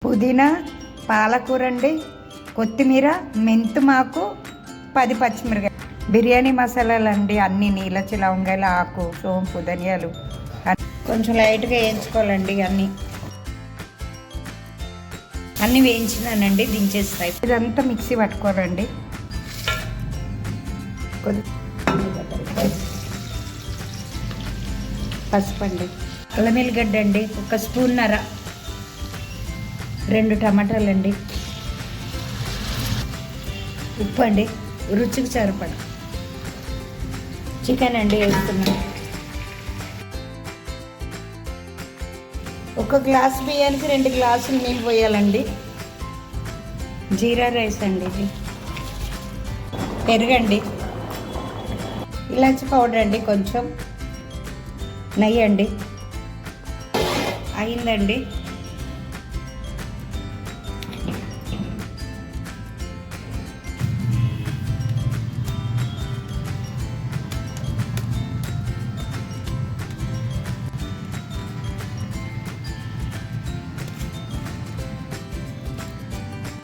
పుదీనా, పాలకూర అండి, కొత్తిమీర, మెంతుమాకు, 10 పచ్చిమిరకాయ, బిర్యానీ మసాలాలు అండి, అన్ని నీలచి లవంగాయలు, ఆకు, సోంపు, ధనియాలు కొంచెం లైట్గా వేయించుకోవాలండి. అన్నీ వేయించినానండి, దించేస్తాయి. ఇదంతా మిక్సీ పట్టుకోవాలండి. పసుపు అండి, అల్లం ఎల్లిగడ్డ అండి 1 స్పూన్నర, 2 టమాటాలు అండి, ఉప్పు అండి రుచికి సరిపడ, చికెన్ అండి వేస్తున్నాం. 1 గ్లాసు బియ్యానికి 2 గ్లాసులు నీళ్ళు పోయాలండి. జీరా రైస్ అండి, ఇది పెరుగండి, ఇలాచి పౌడర్ అండి, కొంచెం నెయ్యి అండి. అయిందండి.